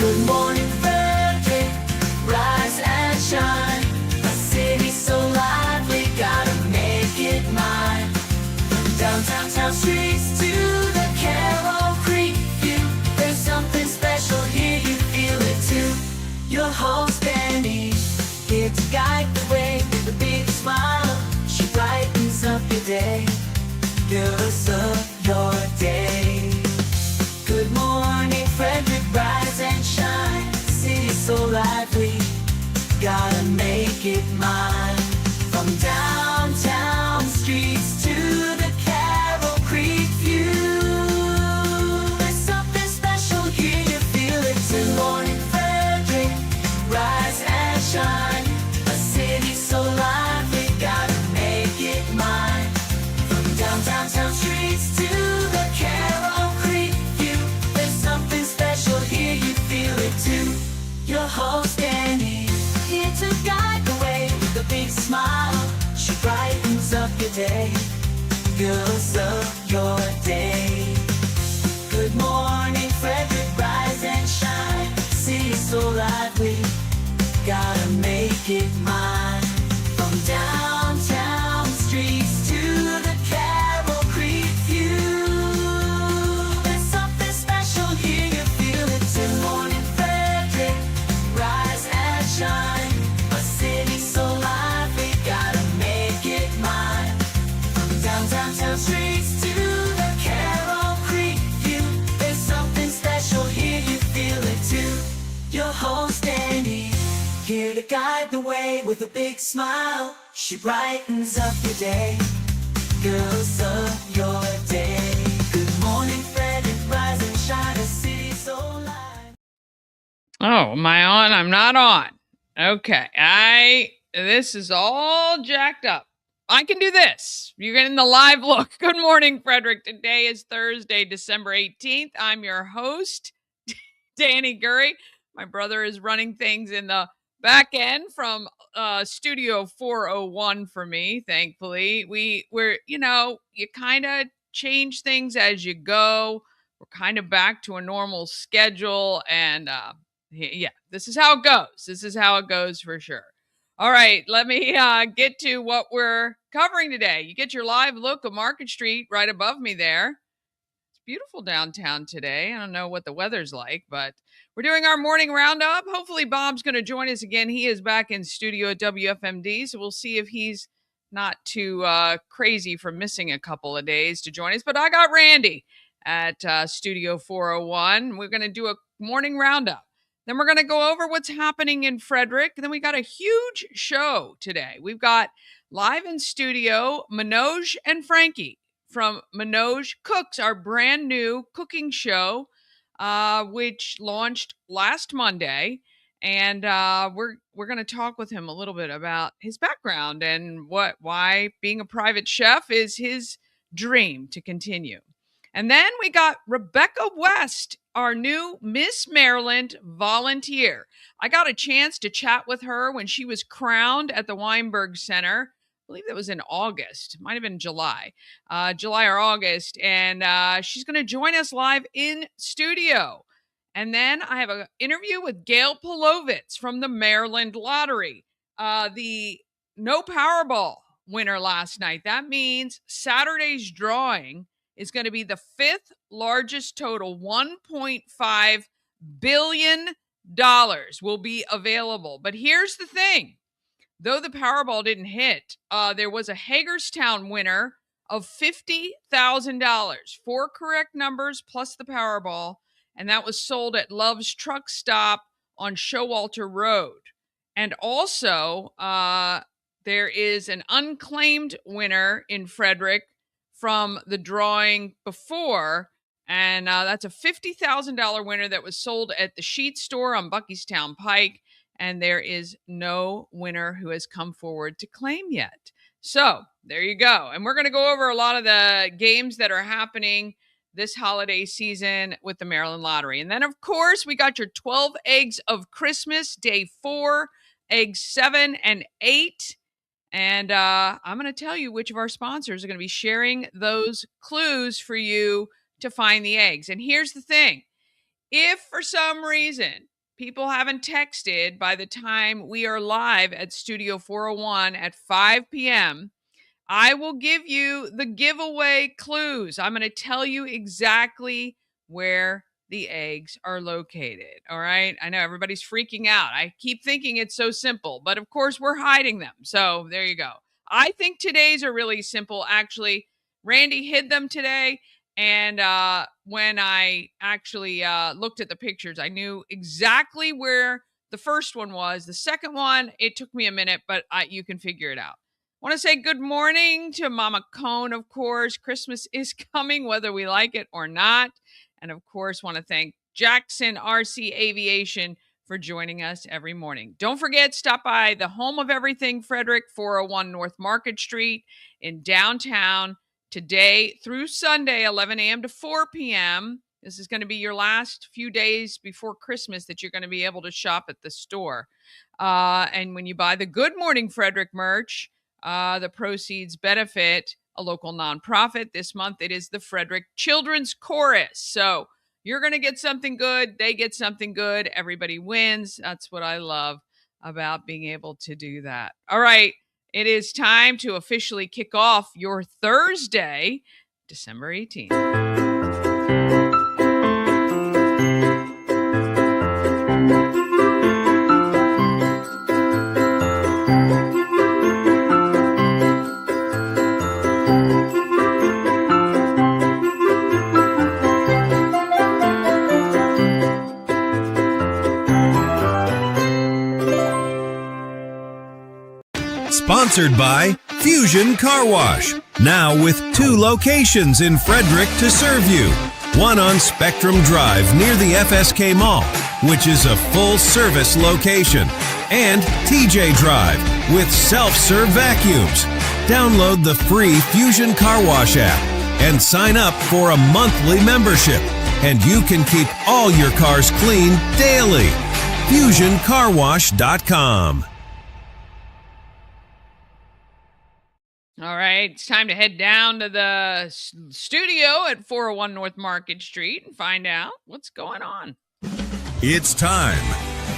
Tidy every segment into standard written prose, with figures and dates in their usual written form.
Good morning, Frederick, rise and shine. A city so lively, gotta make it mine. From downtown town streets to the Carroll Creek view, there's something special here, you feel it too. Your host Dani, here to guide the way with a big smile. She brightens up your day, girls of your day. Good morning, Frederick, rise and shine. City so lively, gotta make it mine. From downtown streets to the Carroll Creek view, there's something special here, you feel it too. Good morning, Frederick, rise and shine. A city so lively, gotta make it mine. From downtown streets to the Carroll Creek view, there's something special here, you feel it too. Your host Dani, here to guide the way with a big smile. She brightens up your day, girls of your day. Good morning, Frederick, rise and shine. City so lively, gotta make it mine. From downtown streets to the Carroll Creek view, there's something special here, you feel it too. Good morning, Frederick, rise and shine. A city so lively, gotta make it mine. From downtown streets to the Carroll Creek view, there's something special here, you feel it too. Your host Dani, here to guide the way with a big smile. She brightens up your day, girls of your day. Good morning, Frederick, rise and shine. A city so light. Oh, am I on? I'm not on. Okay. This is all jacked up. I can do this. You're getting the live look. Good morning, Frederick. Today is Thursday, December 18th. I'm your host, Dani Gurrie. My brother is running things in the back end from Studio 401 for me, thankfully. We're you kind of change things as you go. We're kind of back to a normal schedule, and yeah, this is how it goes. This is how it goes for sure. All right, let me get to what we're covering today. You get your live look of Market Street right above me there. It's beautiful downtown today. I don't know what the weather's like, but we're doing our morning roundup. Hopefully Bob's going to join us again. He is back in studio at WFMD, so we'll see if he's not too crazy for missing a couple of days to join us. But I got Randy at Studio 401. We're going to do a morning roundup. Then we're going to go over what's happening in Frederick. And then we got a huge show today. We've got live in studio Manoj and Franky from Manoj Cooks, our brand new cooking show, which launched last Monday. And we're going to talk with him a little bit about his background and why being a private chef is his dream to continue. And then we got Rebecca West, our new Miss Maryland volunteer. I got a chance to chat with her when she was crowned at the Weinberg Center. I believe that was in August. It might have been July or August. And she's going to join us live in studio. And then I have an interview with Gail Pelovitz from the Maryland Lottery, the No Powerball winner last night. That means Saturday's drawing is going to be the fifth largest total. $1.5 billion will be available. But here's the thing. Though the Powerball didn't hit, there was a Hagerstown winner of $50,000. 4 correct numbers plus the Powerball. And that was sold at Love's Truck Stop on Showalter Road. And also, there is an unclaimed winner in Frederick from the drawing before, and that's a $50,000 winner that was sold at the Sheet Store on Buckystown Pike, and there is no winner who has come forward to claim yet. So there you go. And we're going to go over a lot of the games that are happening this holiday season with the Maryland Lottery. And then, of course, we got your 12 eggs of Christmas, day 4, eggs 7 and 8. And I'm going to tell you which of our sponsors are going to be sharing those clues for you to find the eggs. And here's the thing. If for some reason people haven't texted by the time we are live at Studio 401 at 5 p.m., I will give you the giveaway clues. I'm going to tell you exactly where the eggs are located. All right. I know everybody's freaking out. I keep thinking it's so simple, but of course we're hiding them. So there you go. I think today's are really simple. Actually, Randy hid them today. And when I actually looked at the pictures, I knew exactly where the first one was. The second one, it took me a minute, but you can figure it out. Want to say good morning to Mama Cone, of course. Christmas is coming, whether we like it or not. And of course, want to thank Jackson RC Aviation for joining us every morning. Don't forget, stop by the home of everything, Frederick, 401 North Market Street in downtown today through Sunday, 11 a.m. to 4 p.m. This is going to be your last few days before Christmas that you're going to be able to shop at the store. And when you buy the Good Morning Frederick merch, the proceeds benefit a local nonprofit. This month, it is the Frederick Children's Chorus. So you're going to get something good. They get something good. Everybody wins. That's what I love about being able to do that. All right. It is time to officially kick off your Thursday, December 18th. Sponsored by Fusion Car Wash. Now with 2 locations in Frederick to serve you. One on Spectrum Drive near the FSK Mall, which is a full-service location. And TJ Drive with self-serve vacuums. Download the free Fusion Car Wash app and sign up for a monthly membership. And you can keep all your cars clean daily. FusionCarWash.com. All right, it's time to head down to the studio at 401 North Market Street and find out what's going on. It's time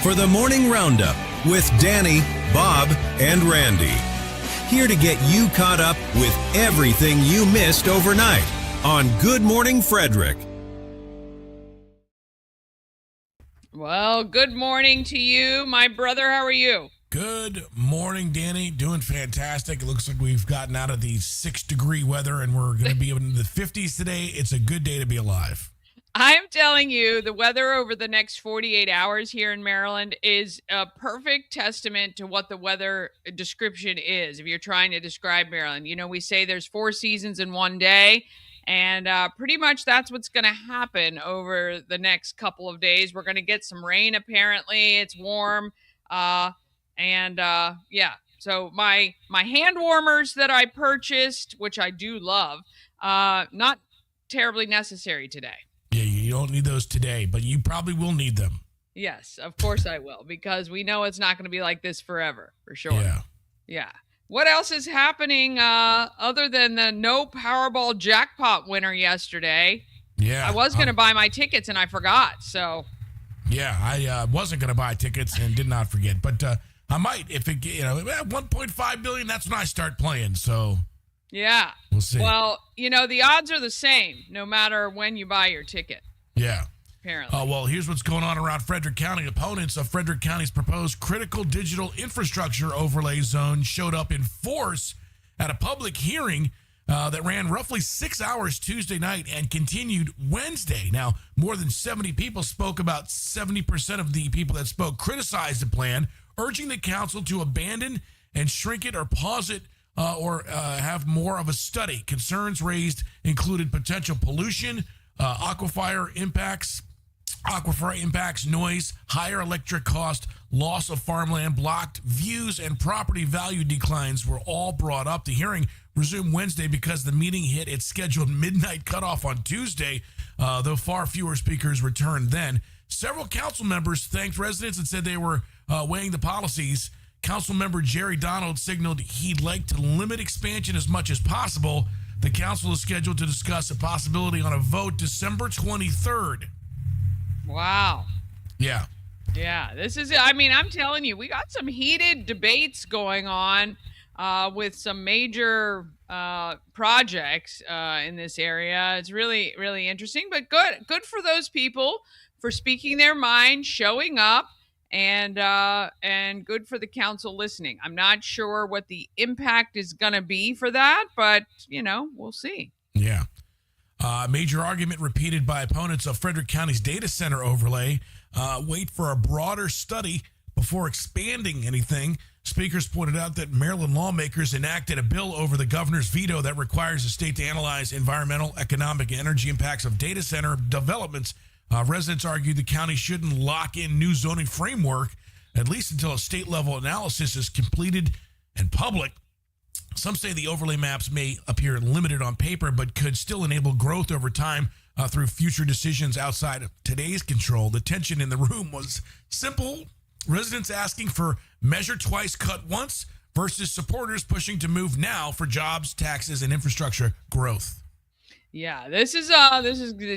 for the Morning Roundup with Dani, Bob, and Randy. Here to get you caught up with everything you missed overnight on Good Morning Frederick. Well, good morning to you, my brother. How are you? Good morning, Dani. Doing fantastic. It looks like we've gotten out of the 6-degree weather and we're going to be in the 50s today. It's a good day to be alive. I'm telling you, the weather over the next 48 hours here in Maryland is a perfect testament to what the weather description is. If you're trying to describe Maryland, you know, we say there's 4 seasons in one day. And pretty much that's what's going to happen over the next couple of days. We're going to get some rain, apparently. It's warm. So my hand warmers that I purchased, which I do love, not terribly necessary today. Yeah, you don't need those today, but you probably will need them. Yes, of course I will, because we know it's not going to be like this forever, for sure. Yeah. What else is happening other than the no Powerball jackpot winner yesterday? Yeah. I was going to buy my tickets and I forgot, so. Yeah, I wasn't going to buy tickets and did not forget, but I might if it, at 1.5 billion, that's when I start playing, so. Yeah. We'll see. Well, the odds are the same no matter when you buy your ticket. Yeah. Apparently. Well, here's what's going on around Frederick County. Opponents of Frederick County's proposed critical digital infrastructure overlay zone showed up in force at a public hearing that ran roughly 6 hours Tuesday night and continued Wednesday. Now, more than 70 people spoke. About 70% of the people that spoke criticized the plan, urging the council to abandon and shrink it or pause it or have more of a study. Concerns raised included potential pollution, aquifer impacts, noise, higher electric cost, loss of farmland, blocked views, and property value declines were all brought up. The hearing resumed Wednesday because the meeting hit its scheduled midnight cutoff on Tuesday, though far fewer speakers returned then. Several council members thanked residents and said they were weighing the policies. Council member Jerry Donald signaled he'd like to limit expansion as much as possible. The council is scheduled to discuss a possibility on a vote December 23rd. Wow. Yeah. Yeah, this is, I mean, I'm telling you, we got some heated debates going on with some major projects in this area. It's really, really interesting, but good for those people for speaking their mind, showing up, and good for the council listening. I'm not sure what the impact is going to be for that, but, we'll see. Yeah. Major argument repeated by opponents of Frederick County's data center overlay. Wait for a broader study before expanding anything. Speakers pointed out that Maryland lawmakers enacted a bill over the governor's veto that requires the state to analyze environmental, economic, and energy impacts of data center developments. Residents argued the county shouldn't lock in new zoning framework, at least until a state-level analysis is completed and public. Some say the overlay maps may appear limited on paper, but could still enable growth over time through future decisions outside of today's control. The tension in the room was simple. Residents asking for measure twice, cut once, versus supporters pushing to move now for jobs, taxes, and infrastructure growth. Yeah, this is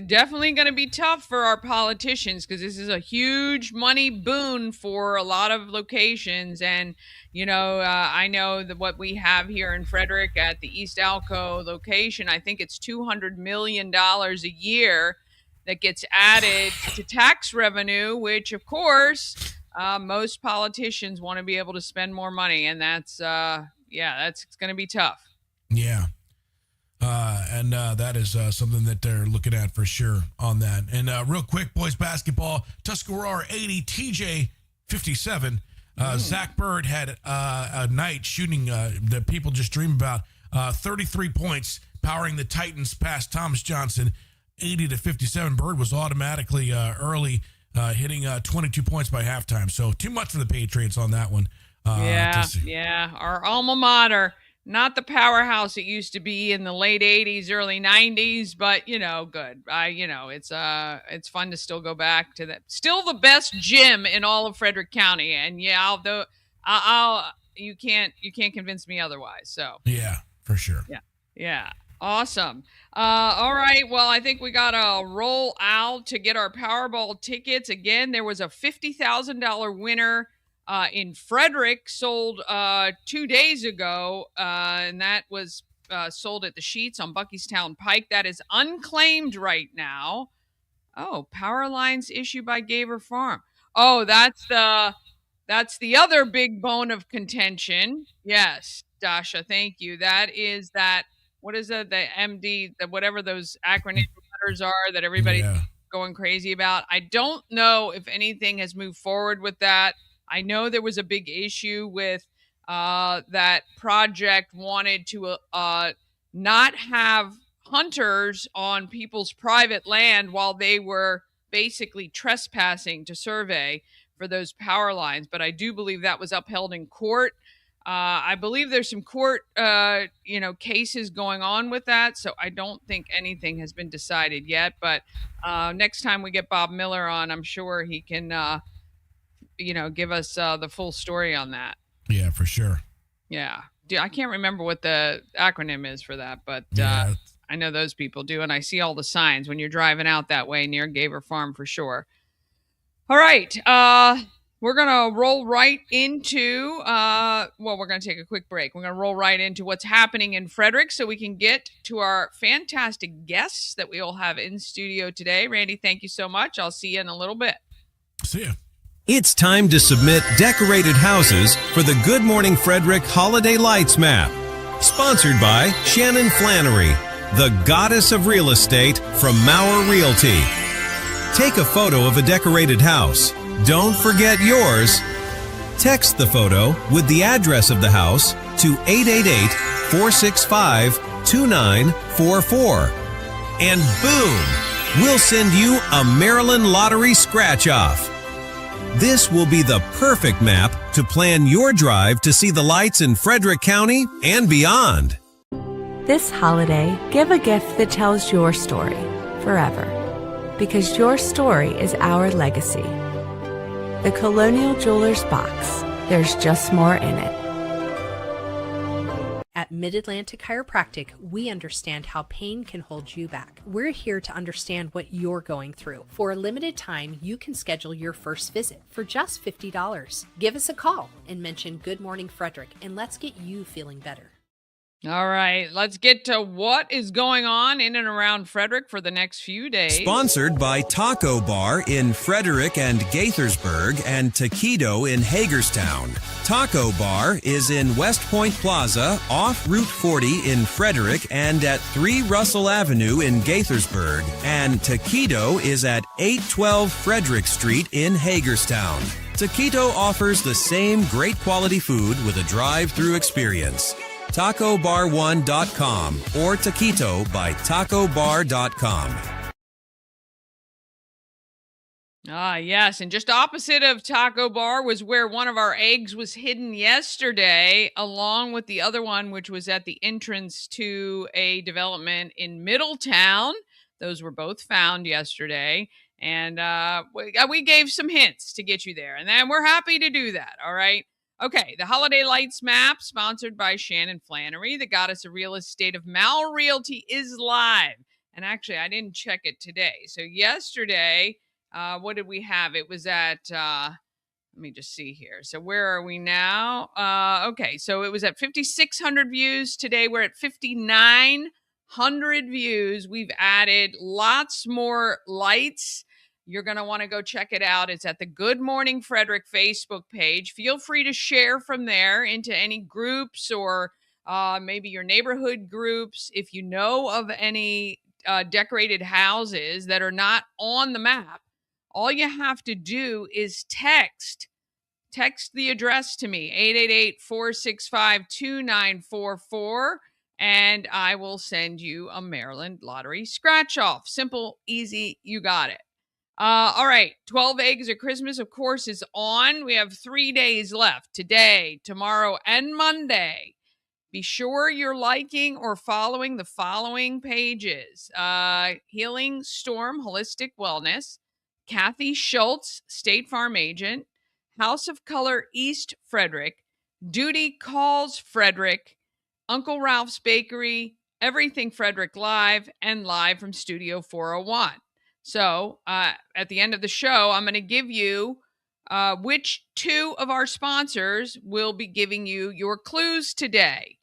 definitely going to be tough for our politicians because this is a huge money boon for a lot of locations. And, I know that what we have here in Frederick at the East Alco location, I think it's $200 million a year that gets added to tax revenue, which, of course, most politicians want to be able to spend more money. And that's going to be tough. Yeah. And that is something that they're looking at for sure on that. And real quick, boys basketball, Tuscarora 80, TJ 57. Zach Bird had a night shooting that people just dream about. 33 points, powering the Titans past Thomas Johnson, 80-57. Bird was automatically early, hitting 22 points by halftime. So too much for the Patriots on that one. Yeah. Our alma mater. Not the powerhouse it used to be in the late 80s, early 90s, but, good. It's fun to still go back to that. Still the best gym in all of Frederick County. And you can't convince me otherwise. So yeah, for sure. Yeah. Awesome. All right. Well, I think we got to roll out to get our Powerball tickets. Again, there was a $50,000 winner in Frederick sold 2 days ago, and that was sold at the Sheets on Buckystown Pike. That is unclaimed right now. Oh, power lines issued by Gaver Farm. Oh, that's the other big bone of contention. Yes, Dasha, thank you. That is that. What is it? The MD, whatever those acronym letters are that everybody's going crazy about. I don't know if anything has moved forward with that. I know there was a big issue with that project wanted to not have hunters on people's private land while they were basically trespassing to survey for those power lines. But I do believe that was upheld in court. I believe there's some court, cases going on with that. So I don't think anything has been decided yet. But next time we get Bob Miller on, I'm sure he can give us the full story on that. Yeah, for sure. Yeah. I can't remember what the acronym is for that, but I know those people do. And I see all the signs when you're driving out that way near Gaver Farm for sure. All right. We're going to roll right into, we're going to take a quick break. We're going to roll right into what's happening in Frederick so we can get to our fantastic guests that we all have in studio today. Randy, thank you so much. I'll see you in a little bit. See ya. It's time to submit decorated houses for the Good Morning Frederick Holiday Lights Map. Sponsored by Shannon Flannery, the goddess of real estate from Mauer Realty. Take a photo of a decorated house. Don't forget yours. Text the photo with the address of the house to 888-465-2944. And boom, we'll send you a Maryland Lottery scratch-off. This will be the perfect map to plan your drive to see the lights in Frederick County and beyond. This holiday, give a gift that tells your story forever. Because your story is our legacy. The Colonial Jewelers box. There's just more in it. At At Mid-Atlantic Chiropractic, we understand how pain can hold you back. We're here to understand what you're going through. For a limited time, you can schedule your first visit for just $50. Give us a call and mention Good Morning Frederick, and let's get you feeling better. All right, let's get to what is going on in and around Frederick for the next few days. Sponsored by Taco Bar in Frederick and Gaithersburg and Taquito in Hagerstown. Taco Bar is in West Point Plaza off Route 40 in Frederick and at 3 Russell Avenue in Gaithersburg. And Taquito is at 812 Frederick Street in Hagerstown. Taquito offers the same great quality food with a drive-through experience. TacoBar1.com or Taquito by TacoBar.com. Ah, yes. And just opposite of Taco Bar was where one of our eggs was hidden yesterday, along with the other one, which was at the entrance to a development in Middletown. Those were both found yesterday. And we gave some hints to get you there. And then we're happy to do that. All right. Okay, the Holiday Lights map, sponsored by Shannon Flannery, the Goddess of Real Estate of Mal Realty, is live. And actually, I didn't check it today. So yesterday, what did we have? It was at, let me just see here. So where are we now? Okay, so it was at 5,600 views. Today, we're at 5,900 views. We've added lots more lights. You're going to want to go check it out. It's at the Good Morning Frederick Facebook page. Feel free to share from there into any groups or maybe your neighborhood groups. If you know of any decorated houses that are not on the map, all you have to do is text the address to me, 888-465-2944, and I will send you a Maryland Lottery scratch-off. Simple, easy, you got it. All right, 12 Eggs at Christmas, of course, is on. We have 3 days left, today, tomorrow, and Monday. Be sure you're liking or following the following pages. Healing Storm Holistic Wellness, Kathy Schultz, State Farm Agent, House of Color East Frederick, Duty Calls Frederick, Uncle Ralph's Bakery, Everything Frederick Live, and Live from Studio 401. So at the end of the show, I'm going to give you which two of our sponsors will be giving you your clues today.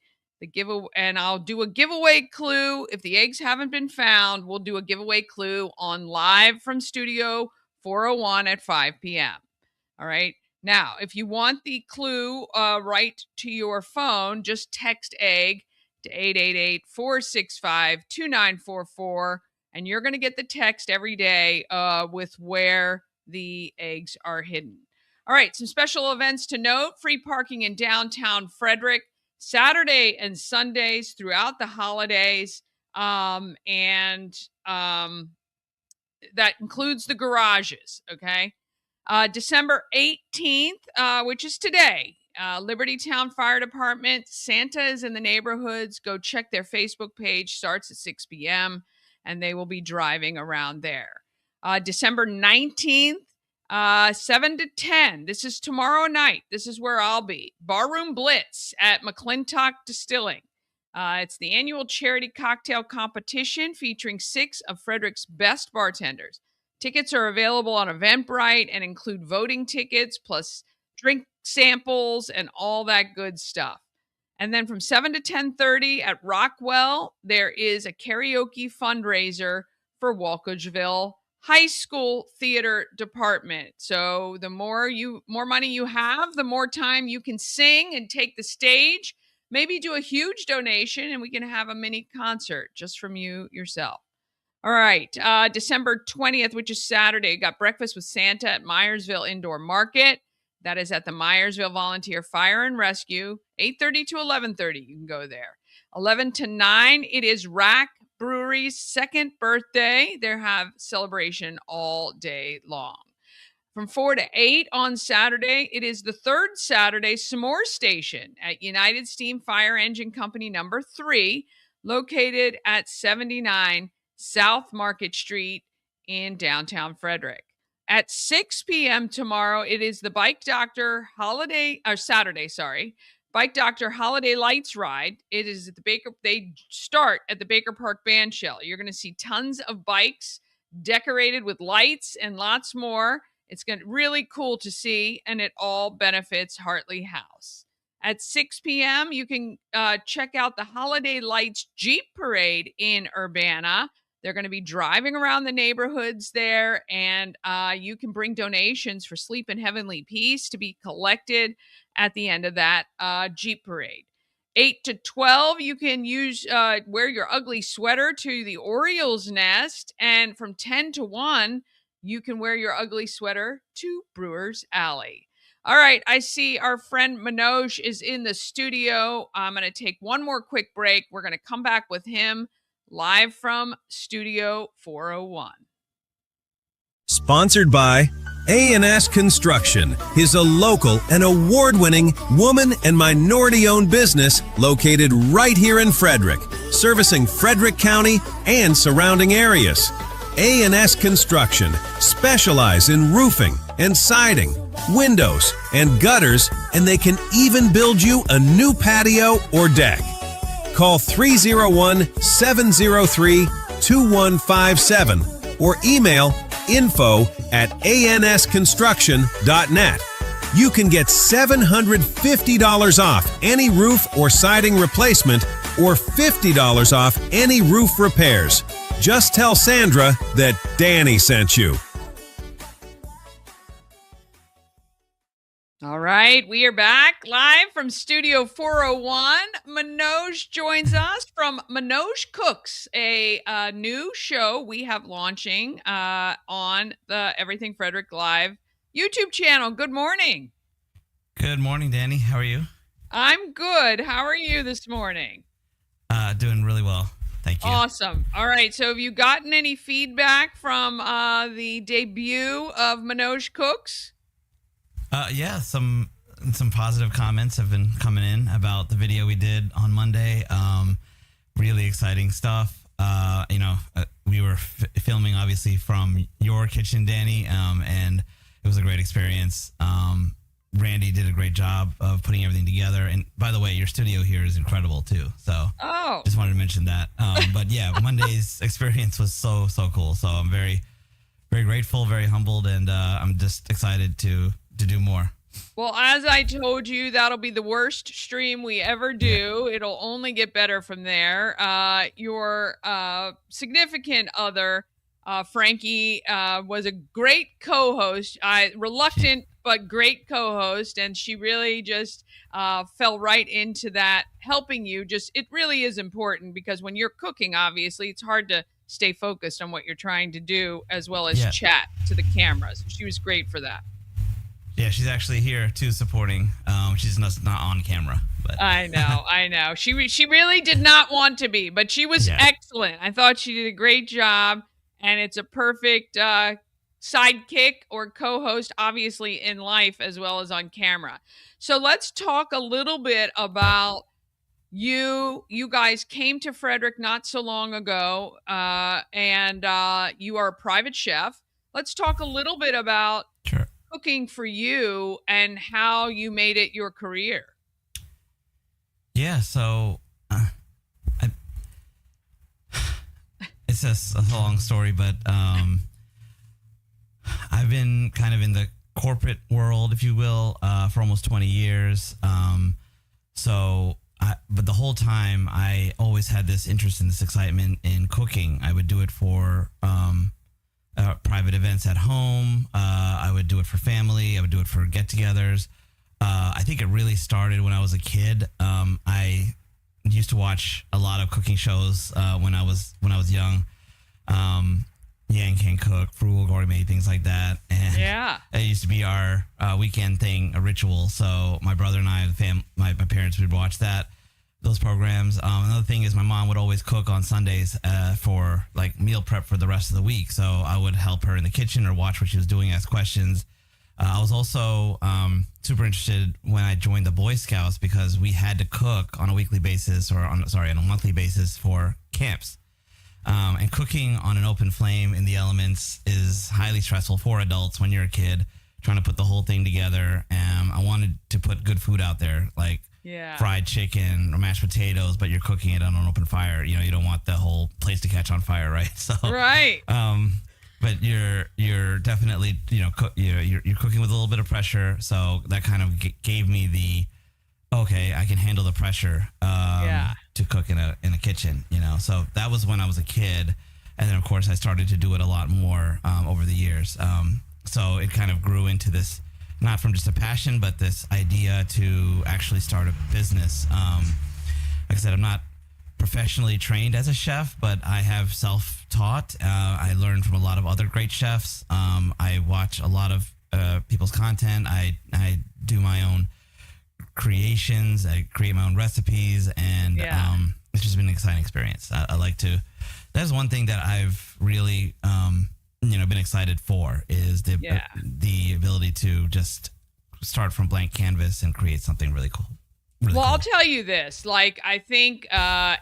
And I'll do a giveaway clue. If the eggs haven't been found, we'll do a giveaway clue on Live from Studio 401 at 5 p.m. All right. Now, if you want the clue right to your phone, just text egg to 888-465-2944. And you're going to get the text every day with where the eggs are hidden. All right, some special events to note. Free parking in downtown Frederick, Saturday and Sundays throughout the holidays. And that includes the garages, okay? December 18th, which is today, Libertytown Fire Department. Santa is in the neighborhoods. Go check their Facebook page. Starts at 6 p.m., and they will be driving around there. December 19th, 7 to 10. This is tomorrow night. This is where I'll be. Barroom Blitz at McClintock Distilling. It's the annual charity cocktail competition featuring 6 of Frederick's best bartenders. Tickets are available on Eventbrite and include voting tickets plus drink samples and all that good stuff. And then from 7 to 10:30 at Rockwell, there is a karaoke fundraiser for Walkageville High School Theater Department. So the more money you have, the more time you can sing and take the stage. Maybe do a huge donation and we can have a mini concert just from you yourself. All right, December 20th, which is Saturday, got Breakfast with Santa at Myersville Indoor Market. That is at the Myersville Volunteer Fire and Rescue, 8:30 to 11:30. You can go there. 11 to 9, it is Rack Brewery's second birthday. They have celebration all day long. From 4 to 8 on Saturday, it is the third Saturday S'more Station at United Steam Fire Engine Company number 3, located at 79 South Market Street in downtown Frederick. At 6 p.m. tomorrow, it is the Bike Doctor Saturday, Bike Doctor Holiday Lights Ride. It is at the Baker. They start at the Baker Park Band Shell. You're going to see tons of bikes decorated with lights and lots more. It's going to really cool to see, and it all benefits Hartley House. At 6 p.m., you can check out the Holiday Lights Jeep Parade in Urbana. They're going to be driving around the neighborhoods there, and you can bring donations for Sleep in Heavenly Peace to be collected at the end of that Jeep Parade. 8 to 12, you can wear your ugly sweater to the Orioles nest, and from 10 to 1, you can wear your ugly sweater to Brewers Alley. All right, I see our friend Manoj is in the studio. I'm going to take one more quick break. We're going to come back with him live from Studio 401. Sponsored by A&S Construction is a local and award-winning woman and minority-owned business located right here in Frederick, servicing Frederick County and surrounding areas. A&S Construction specialize in roofing and siding, windows and gutters, and they can even build you a new patio or deck. Call 301-703-2157 or email info@ansconstruction.net. You can get $750 off any roof or siding replacement or $50 off any roof repairs. Just tell Sandra that Dani sent you. All right, we are back live from Studio 401. Manoj joins us from Manoj Cooks, a new show we have launching on the Everything Frederick Live YouTube channel. Good morning. Good morning, Dani. How are you? I'm good. How are you this morning? Doing really well. Thank you. Awesome. All right, so have you gotten any feedback from the debut of Manoj Cooks? Yeah, some positive comments have been coming in about the video we did on Monday. Really exciting stuff. We were filming obviously from your kitchen, Dani, and it was a great experience. Randy did a great job of putting everything together. And by the way, your studio here is incredible too. So just wanted to mention that. But yeah, Monday's experience was so cool. So I'm very, very grateful, very humbled, and I'm just excited to do more. Well, as I told you, that'll be the worst stream we ever do. Yeah. It'll only get better from there. Your significant other, Franky, was a great co-host. Reluctant, but great co-host. And she really just fell right into that, helping you. It really is important because when you're cooking, obviously, it's hard to stay focused on what you're trying to do as well as chat to the cameras. She was great for that. Yeah, she's actually here too, supporting. She's not on camera, but I know. She really did not want to be, but she was excellent. I thought she did a great job, and it's a perfect sidekick or co-host, obviously in life as well as on camera. So let's talk a little bit about you. You guys came to Frederick not so long ago, and you are a private chef. Let's talk a little bit about cooking for you and how you made it your career. Yeah, so it's just a long story, but I've been kind of in the corporate world, if you will, for almost 20 years. But the whole time I always had this interest and this excitement in cooking. I would do it for private events at home. I would do it for family. I would do it for get-togethers. I think it really started when I was a kid. I used to watch a lot of cooking shows when I was young. Yang Can Cook, Frugal Gourmet, things like that. And it used to be our weekend thing, a ritual. So my brother and I, my parents would watch those programs. Another thing is my mom would always cook on Sundays for like meal prep for the rest of the week. So I would help her in the kitchen or watch what she was doing, ask questions. I was also super interested when I joined the Boy Scouts because we had to cook on a weekly basis on a monthly basis for camps. And cooking on an open flame in the elements is highly stressful for adults when you're a kid trying to put the whole thing together. I wanted to put good food out there. Like fried chicken or mashed potatoes, but you're cooking it on an open fire. You know, you don't want the whole place to catch on fire, right? So Right. But you're definitely, you know, you're cooking with a little bit of pressure. So that kind of gave me okay, I can handle the pressure to cook in a kitchen, you know. So that was when I was a kid, and then of course I started to do it a lot more over the years. So it kind of grew into this, not from just a passion, but this idea to actually start a business. Like I said, I'm not professionally trained as a chef, but I have self-taught. I learned from a lot of other great chefs. I watch a lot of people's content. I do my own creations. I create my own recipes, and it's just been an exciting experience. I like to. That's one thing that I've really, been excited for is the ability to just start from blank canvas and create something really cool. I'll tell you this, like, I think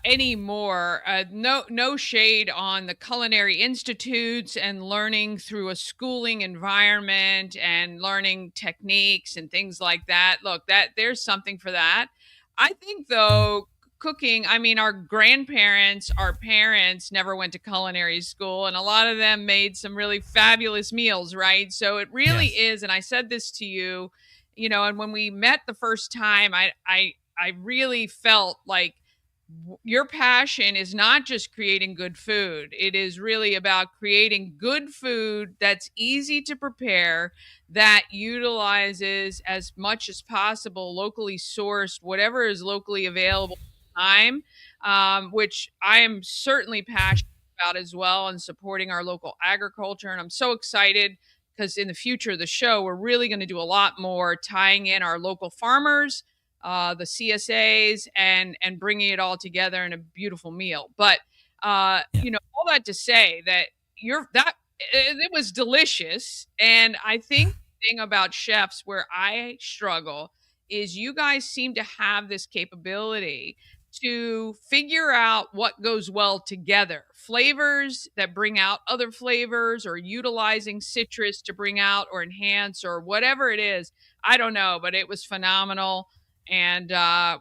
anymore, no shade on the culinary institutes and learning through a schooling environment and learning techniques and things like that. Look, that there's something for that. I think, though, cooking, I mean, our grandparents, our parents never went to culinary school, and a lot of them made some really fabulous meals, right? So it really is, and I said this to you, you know, and when we met the first time, I really felt like your passion is not just creating good food. It is really about creating good food that's easy to prepare, that utilizes as much as possible locally sourced, whatever is locally available at the time, which I am certainly passionate about as well, and supporting our local agriculture. And I'm so excited because in the future of the show, we're really going to do a lot more tying in our local farmers, the CSAs, and bringing it all together in a beautiful meal. But all that to say that it was delicious, and I think the thing about chefs where I struggle is you guys seem to have this capability to figure out what goes well together. Flavors that bring out other flavors, or utilizing citrus to bring out or enhance, or whatever it is. I don't know, but it was phenomenal. And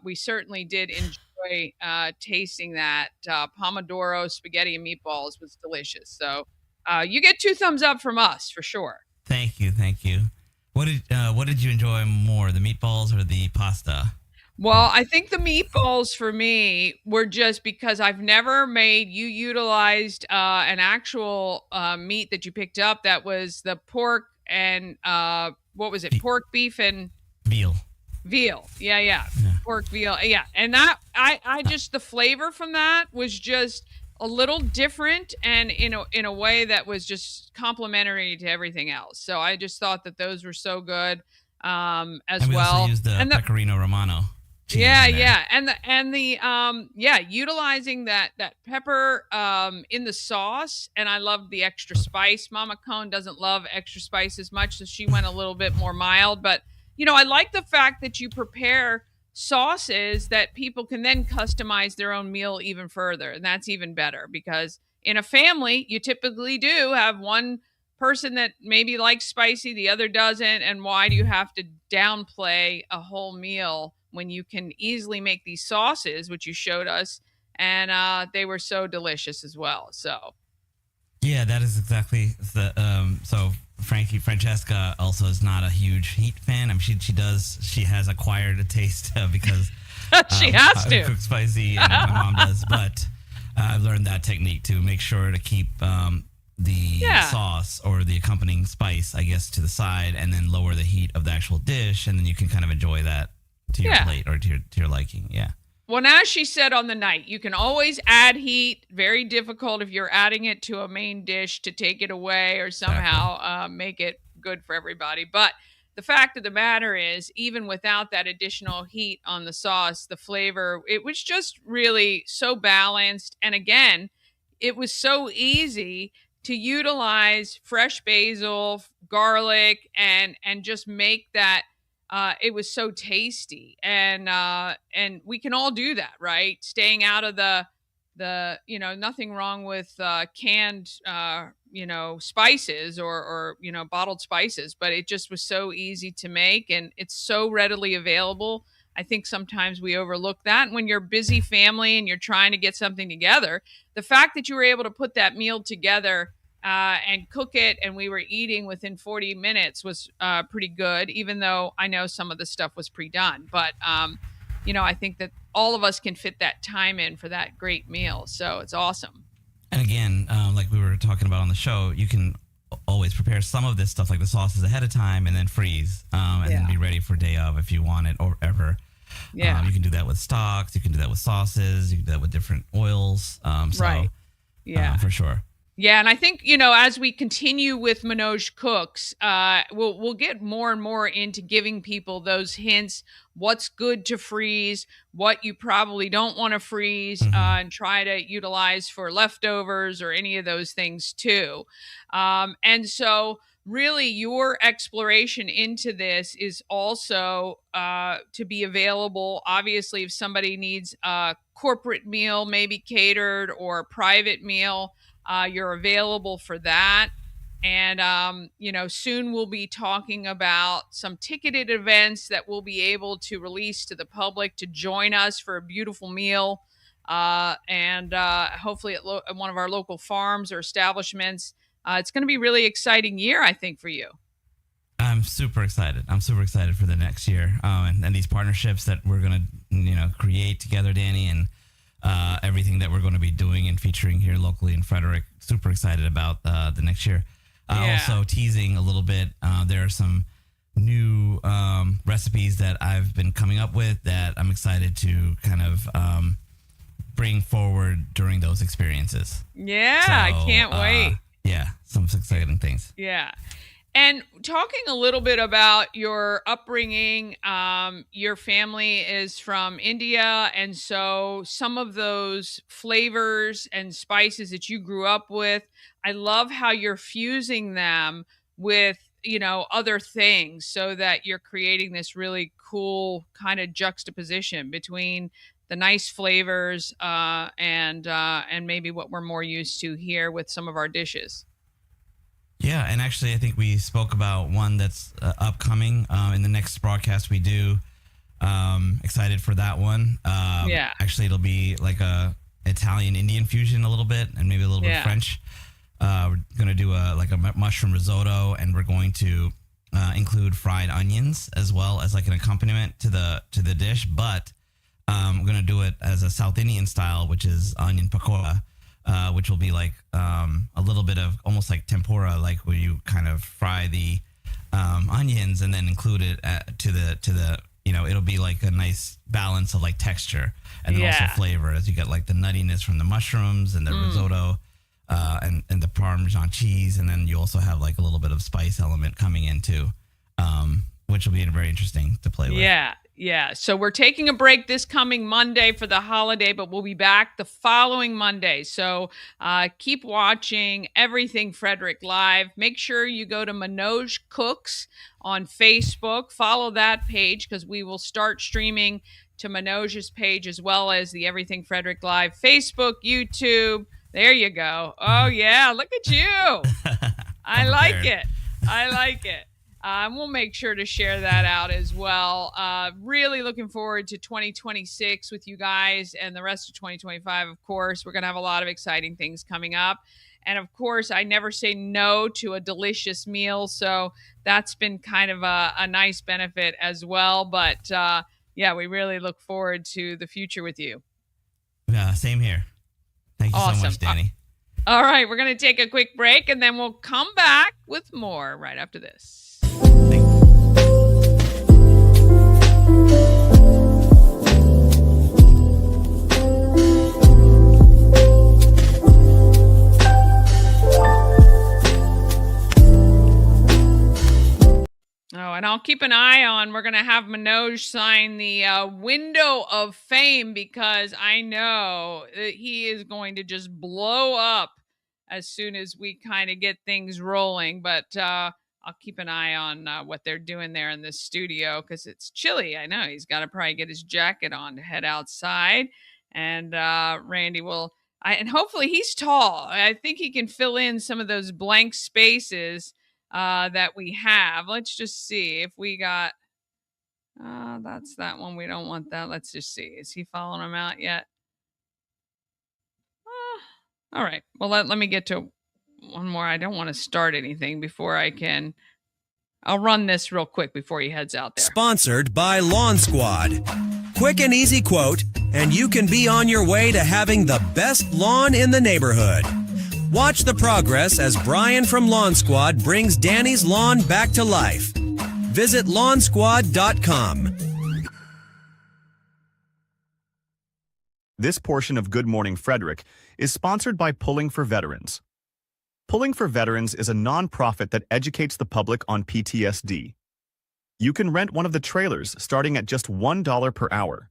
we certainly did enjoy tasting that. Pomodoro spaghetti and meatballs was delicious. So you get 2 thumbs up from us for sure. Thank you. What did you enjoy more, the meatballs or the pasta? Well, I think the meatballs for me were just because I've never made. You utilized an actual meat that you picked up that was the pork and what was it? Pork, beef, and veal. Yeah. Pork, veal. Yeah. And that I just, the flavor from that was just a little different, and in a way that was just complementary to everything else. So I just thought that those were so good as and we well. Also used the pecorino romano. Utilizing that pepper in the sauce, and I loved the extra spice. Mama Cone doesn't love extra spice as much, so she went a little bit more mild. But I like the fact that you prepare sauces that people can then customize their own meal even further, and that's even better, because in a family you typically do have one person that maybe likes spicy, the other doesn't, and why do you have to downplay a whole meal when you can easily make these sauces, which you showed us, and they were so delicious as well. So yeah, that is exactly the so Francesca also is not a huge heat fan. I mean, she has acquired a taste because she has to cook spicy, and my mom does, but I've learned that technique to make sure to keep the sauce or the accompanying spice, I guess, to the side, and then lower the heat of the actual dish, and then you can kind of enjoy that to your plate or to your liking. Yeah. Well, as she said on the night, you can always add heat. Very difficult if you're adding it to a main dish to take it away or somehow make it good for everybody. But the fact of the matter is, even without that additional heat on the sauce, the flavor, it was just really so balanced. And again, it was so easy to utilize fresh basil, garlic, and just make that. It was so tasty, and we can all do that, right? Staying out of the nothing wrong with canned spices or bottled spices, but it just was so easy to make, and it's so readily available. I think sometimes we overlook that. And when you're a busy family and you're trying to get something together, the fact that you were able to put that meal together and cook it, and we were eating within 40 minutes was pretty good, even though I know some of the stuff was pre-done. But, I think that all of us can fit that time in for that great meal. So it's awesome. And again, like we were talking about on the show, you can always prepare some of this stuff like the sauces ahead of time and then freeze and then be ready for day of if you want it or ever. Yeah. You can do that with stocks. You can do that with sauces. You can do that with different oils. Right. Yeah. For sure. Yeah, and I think, as we continue with Manoj Cooks, we'll get more and more into giving people those hints, what's good to freeze, what you probably don't want to freeze, and try to utilize for leftovers or any of those things too. And so really your exploration into this is also to be available. Obviously, if somebody needs a corporate meal, maybe catered, or a private meal, you're available for that. And, soon we'll be talking about some ticketed events that we'll be able to release to the public to join us for a beautiful meal. And hopefully at one of our local farms or establishments. It's going to be a really exciting year, I think, for you. I'm super excited. I'm super excited for the next year and these partnerships that we're going to, create together, Dani, and everything that we're going to be doing and featuring here locally in Frederick. Super excited about the next year. Also teasing a little bit, there are some new recipes that I've been coming up with that I'm excited to kind of bring forward during those experiences. Yeah, so, I can't wait. Yeah, some exciting things. Yeah. And talking a little bit about your upbringing, your family is from India. And so some of those flavors and spices that you grew up with, I love how you're fusing them with, other things so that you're creating this really cool kind of juxtaposition between the nice flavors and maybe what we're more used to here with some of our dishes. Yeah, and actually, I think we spoke about one that's upcoming in the next broadcast we do. Excited for that one. Actually, it'll be like a Italian-Indian fusion a little bit, and maybe a little bit of French. We're going to do a mushroom risotto, and we're going to include fried onions as well as like an accompaniment to the dish. But we're going to do it as a South Indian style, which is onion pakora. Which will be like a little bit of almost like tempura, like where you kind of fry the onions and then include it to the it'll be like a nice balance of like texture and then also flavor as you get like the nuttiness from the mushrooms and the risotto and the Parmesan cheese, and then you also have like a little bit of spice element coming in too, which will be very interesting to play with. Yeah. So we're taking a break this coming Monday for the holiday, but we'll be back the following Monday. So keep watching Everything Frederick Live. Make sure you go to Manoj Cooks on Facebook. Follow that page because we will start streaming to Manoj's page as well as the Everything Frederick Live Facebook, YouTube. There you go. Oh, yeah. Look at you. I like it. We'll make sure to share that out as well. Really looking forward to 2026 with you guys and the rest of 2025, of course. We're going to have a lot of exciting things coming up. And, of course, I never say no to a delicious meal. So that's been kind of a nice benefit as well. But, we really look forward to the future with you. Yeah, same here. Thank you so much, Dani. All right, we're going to take a quick break, and then we'll come back with more right after this. Oh, and I'll keep an eye on, we're going to have Manoj sign the window of fame because I know that he is going to just blow up as soon as we kind of get things rolling. But I'll keep an eye on what they're doing there in the studio because it's chilly. I know he's got to probably get his jacket on to head outside. And Randy will, and hopefully he's tall. I think he can fill in some of those blank spaces that we have. Let's just see if we got That's that one. We don't want that. Let's just see. Is he following him out yet? All right. Well, let me get to one more. I don't want to start anything before I can. I'll run this real quick before he heads out there. Sponsored by Lawn Squad. Quick and easy quote, and you can be on your way to having the best lawn in the neighborhood. Watch the progress as Brian from Lawn Squad brings Danny's lawn back to life. Visit lawnsquad.com. This portion of Good Morning Frederick is sponsored by Pulling for Veterans. Pulling for Veterans is a nonprofit that educates the public on PTSD. You can rent one of the trailers starting at just $1 per hour.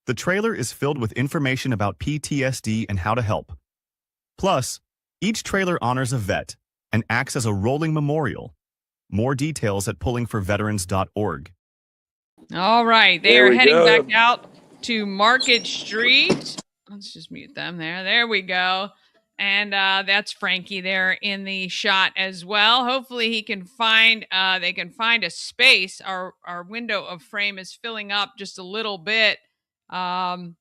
The trailer is filled with information about PTSD and how to help. Plus, each trailer honors a vet and acts as a rolling memorial. More details at pullingforveterans.org. All right. They are heading back out to Market Street. Let's just mute them there. There we go. And that's Franky there in the shot as well. Hopefully he can find, they can find a space. Our window of frame is filling up just a little bit. Is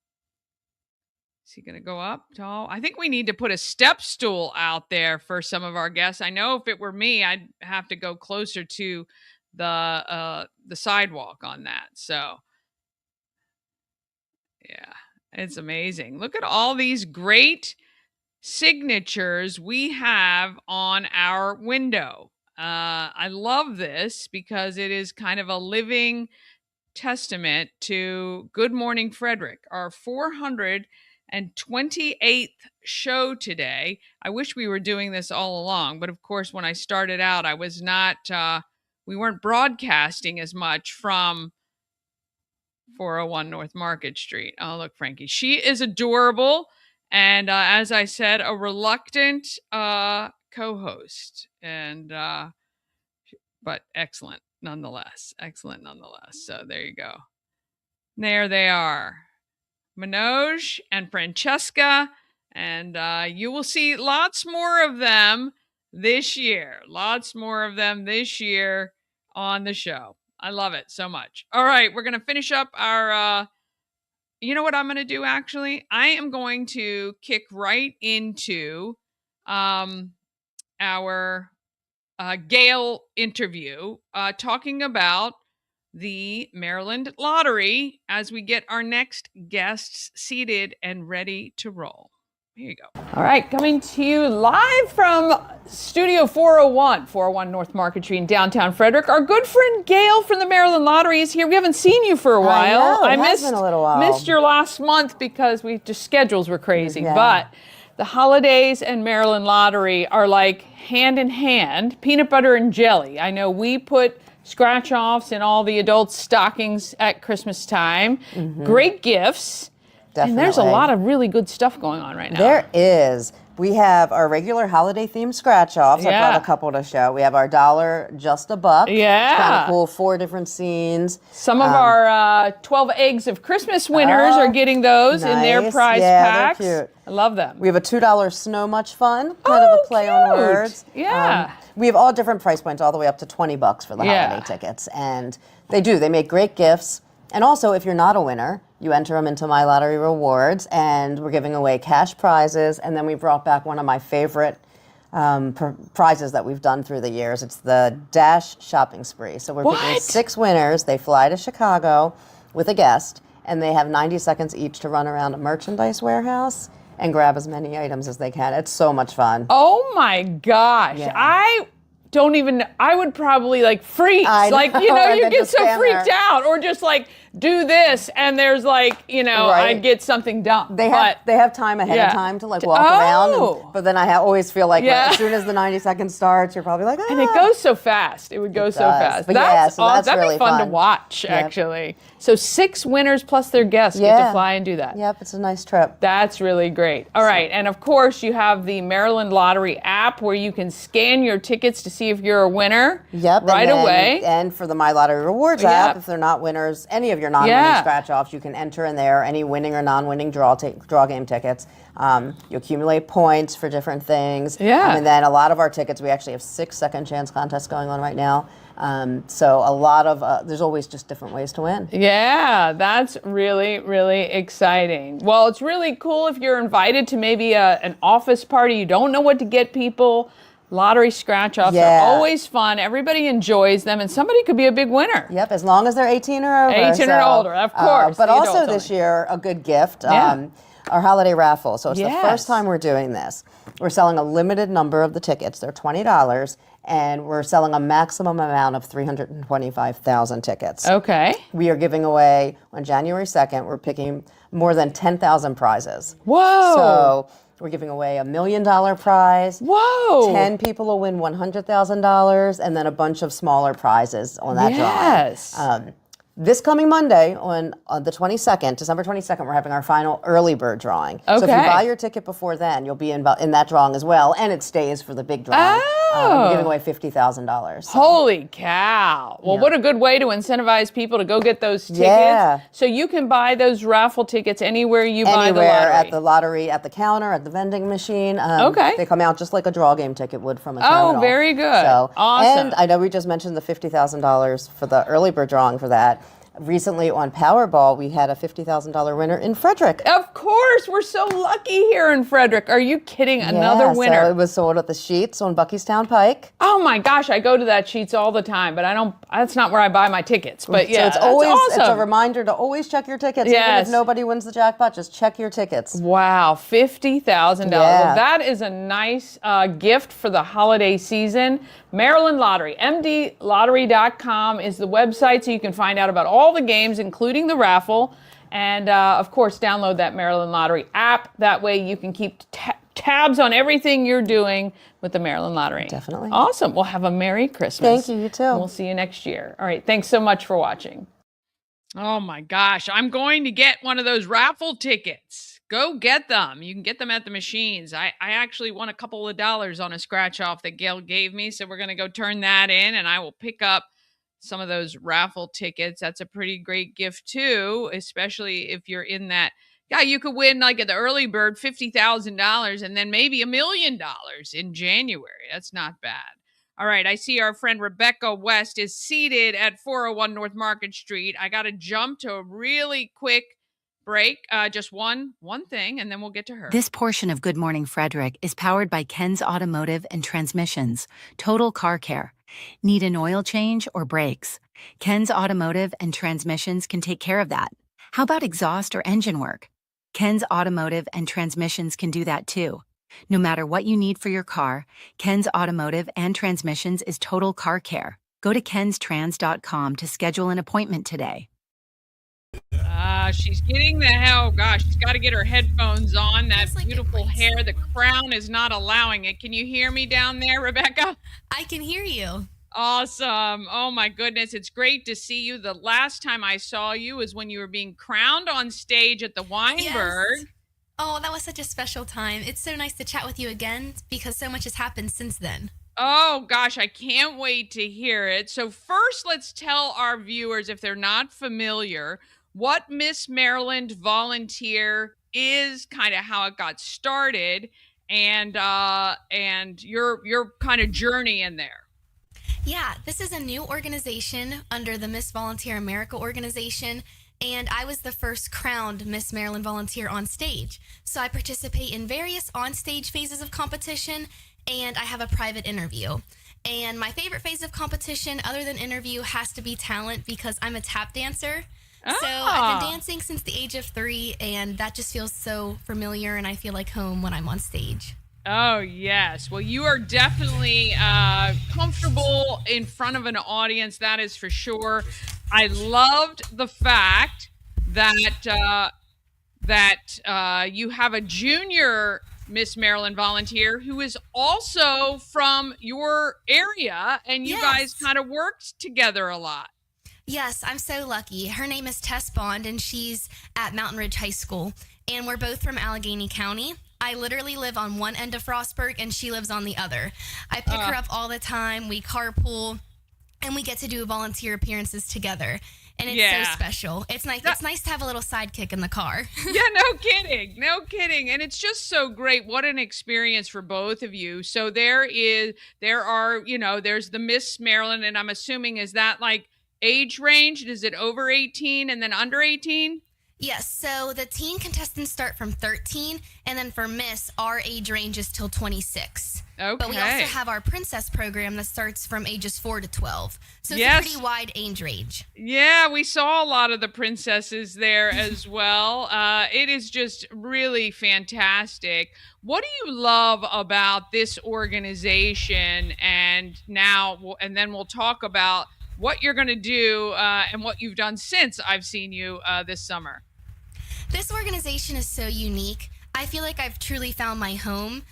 he going to go up tall? I think we need to put a step stool out there for some of our guests. I know if it were me, I'd have to go closer to the sidewalk on that. So, yeah, it's amazing. Look at all these great signatures we have on our window. I love this because it is kind of a living testament to Good Morning Frederick, our 428th show today. I wish we were doing this all along, but of course, when I started out, I was not, we weren't broadcasting as much from 401 North Market Street. Oh, look, Franky. She is adorable. And as I said, a reluctant co-host, and but excellent nonetheless. Excellent nonetheless. So there you go. There they are, Manoj and Francesca, and you will see lots more of them this year. Lots more of them this year on the show. I love it so much. All right, we're gonna finish up our. You know what I'm going to do, actually? I am going to kick right into our Gail interview, talking about the Maryland lottery as we get our next guests seated and ready to roll. Here you go. All right, coming to you live from Studio 401 North Market Street in downtown Frederick. Our good friend Gail from the Maryland Lottery is here. We haven't seen you for a while. I know, it has been a little while. Missed your last month because schedules were crazy. Yeah. But the holidays and Maryland Lottery are like hand in hand, peanut butter and jelly. I know we put scratch-offs in all the adults' stockings at Christmas time. Mm-hmm. Great gifts. Definitely. And there's a lot of really good stuff going on right now. There is. We have our regular holiday-themed scratch-offs. Yeah. I brought a couple to show. We have our $1 Just a Buck. Yeah. It's kind of cool, 4 different scenes. Some of our 12 Eggs of Christmas winners are getting those in their prize packs. They're cute. I love them. We have a $2 Snow Much Fun, kind of a play on words. Yeah. We have all different price points, all the way up to $20 for the holiday tickets. And they make great gifts. And also, if you're not a winner, you enter them into My Lottery Rewards, and we're giving away cash prizes. And then we brought back one of my favorite prizes that we've done through the years. It's the Dash Shopping Spree. So we're picking 6 winners. They fly to Chicago with a guest, and they have 90 seconds each to run around a merchandise warehouse and grab as many items as they can. It's so much fun. Oh my gosh. Yeah. I would probably freeze. You get so freaked out, or just do this, and there's I'd get something done. They have time ahead of time to walk around, but then I always feel like as soon as the 90 seconds starts, you're probably like, and it goes so fast. It would go so fast. But that's that'd really be fun to watch, actually. So 6 winners plus their guests get to fly and do that. Yep, it's a nice trip. That's really great. All right, and of course you have the Maryland Lottery app where you can scan your tickets to see if you're a winner. Yep, right away. And for the My Lottery Rewards app, if they're not winners, any of your non-winning scratch-offs, you can enter in there any winning or non-winning draw game tickets. You accumulate points for different things. Yeah. And then a lot of our tickets, we actually have 6 second chance contests going on right now. So a lot of, there's always just different ways to win. Yeah, that's really, really exciting. Well, it's really cool if you're invited to maybe an office party. You don't know what to get people. Lottery scratch-offs are always fun. Everybody enjoys them, and somebody could be a big winner. Yep, as long as they're 18 or over. 18 or older, of course. But also this year, a good gift, our holiday raffle. So it's the first time we're doing this. We're selling a limited number of the tickets. They're $20, and we're selling a maximum amount of 325,000 tickets. Okay. We are giving away, on January 2nd, we're picking more than 10,000 prizes. Whoa. So we're giving away $1 million prize. Whoa. 10 people will win $100,000, and then a bunch of smaller prizes on that drawing. This coming Monday, on the 22nd, December 22nd, we're having our final early bird drawing. So if you buy your ticket before then, you'll be in that drawing as well, and it stays for the big drawing. We're giving away $50,000. So. Holy cow. Well, what a good way to incentivize people to go get those tickets. Yeah. So you can buy those raffle tickets anywhere you buy the lottery. Anywhere, at the lottery, at the counter, at the vending machine. They come out just like a draw game ticket would from a terminal. Oh, very good. So, awesome. And I know we just mentioned the $50,000 for the early bird drawing for that. Recently on Powerball, we had a $50,000 winner in Frederick. Of course, we're so lucky here in Frederick. Are you kidding? Another winner. So it was sold at the Sheets on Buckystown Pike. Oh my gosh, I go to that Sheets all the time, but that's not where I buy my tickets. But yeah, so it's always awesome. It's a reminder to always check your tickets. Yes. Even if nobody wins the jackpot, just check your tickets. Wow, $50,000. Yeah. Well, that is a nice gift for the holiday season. Maryland Lottery, mdlottery.com is the website, so you can find out about all the games, including the raffle. And, of course, download that Maryland Lottery app. That way you can keep tabs on everything you're doing with the Maryland Lottery. Definitely. Awesome. Well, have a Merry Christmas. Thank you. You too. And we'll see you next year. All right. Thanks so much for watching. Oh, my gosh. I'm going to get one of those raffle tickets. Go get them. You can get them at the machines. I actually won a couple of dollars on a scratch off that Gail gave me. So we're going to go turn that in, and I will pick up some of those raffle tickets. That's a pretty great gift too, especially if you're in that. Yeah, you could win like at the early bird $50,000 and then maybe $1 million in January. That's not bad. All right, I see our friend Rebecca West is seated at 401 North Market Street. I got to jump to a really quick break, just one thing, and then we'll get to her. This portion of Good Morning Frederick is powered by Ken's Automotive and Transmissions, Total Car Care. Need an oil change or brakes? Ken's Automotive and Transmissions can take care of that. How about exhaust or engine work? Ken's Automotive and Transmissions can do that too. No matter what you need for your car, Ken's Automotive and Transmissions is Total Car Care. Go to kenstrans.com to schedule an appointment today. She's getting the hell. Gosh, she's got to get her headphones on. That beautiful hair, the crown is not allowing it. Can you hear me down there, Rebecca? I can hear you. Awesome. Oh my goodness. It's great to see you. The last time I saw you was when you were being crowned on stage at the Weinberg. Yes. Oh, that was such a special time. It's so nice to chat with you again because so much has happened since then. Oh gosh, I can't wait to hear it. So first, let's tell our viewers, if they're not familiar, what Miss Maryland Volunteer is, kind of how it got started, and your kind of journey in there. Yeah, this is a new organization under the Miss Volunteer America organization, and I was the first crowned Miss Maryland Volunteer on stage. So I participate in various on-stage phases of competition, and I have a private interview. And my favorite phase of competition, other than interview, has to be talent because I'm a tap dancer. So I've been dancing since the age of 3, and that just feels so familiar, and I feel like home when I'm on stage. Oh, yes. Well, you are definitely comfortable in front of an audience, that is for sure. I loved the fact that you have a junior Miss Maryland Volunteer who is also from your area, and you guys kind of worked together a lot. Yes, I'm so lucky. Her name is Tess Bond, and she's at Mountain Ridge High School, and we're both from Allegheny County. I literally live on one end of Frostburg, and she lives on the other. I pick her up all the time. We carpool. and we get to do volunteer appearances together. And it's so special. It's nice. It's nice to have a little sidekick in the car. Yeah, no kidding. No kidding. And it's just so great. What an experience for both of you. So there's the Miss Maryland, and I'm assuming, is that like age range? Is it over 18 and then under 18? Yes. So the teen contestants start from 13, and then for Miss, our age range is till 26. Okay. But we also have our princess program that starts from ages 4 to 12. So it's a pretty wide age range. Yeah, we saw a lot of the princesses there as well. It is just really fantastic. What do you love about this organization? And then we'll talk about what you're going to do and what you've done since I've seen you this summer. This organization is so unique. I feel like I've truly found my home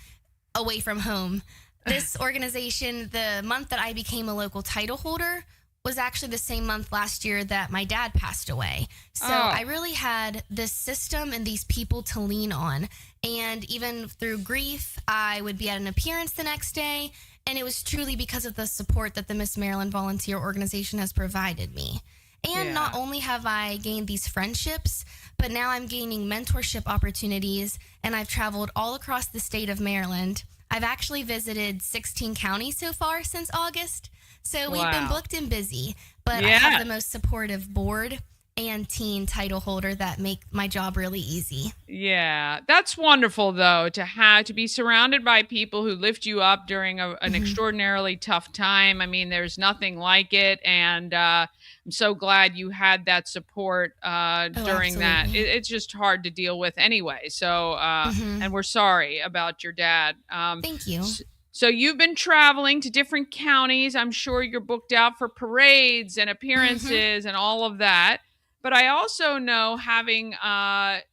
away from home. This organization, the month that I became a local title holder, was actually the same month last year that my dad passed away. So I really had this system and these people to lean on. And even through grief, I would be at an appearance the next day. And it was truly because of the support that the Miss Maryland Volunteer Organization has provided me. And not only have I gained these friendships, but now I'm gaining mentorship opportunities, and I've traveled all across the state of Maryland. I've actually visited 16 counties so far since August. So we've been booked and busy, but I have the most supportive board and teen title holder that make my job really easy. Yeah, that's wonderful though, to be surrounded by people who lift you up during an extraordinarily tough time. I mean, there's nothing like it, and I'm so glad you had that support during that. It's just hard to deal with anyway. So, and we're sorry about your dad. Thank you. So you've been traveling to different counties. I'm sure you're booked out for parades and appearances and all of that. But I also know, having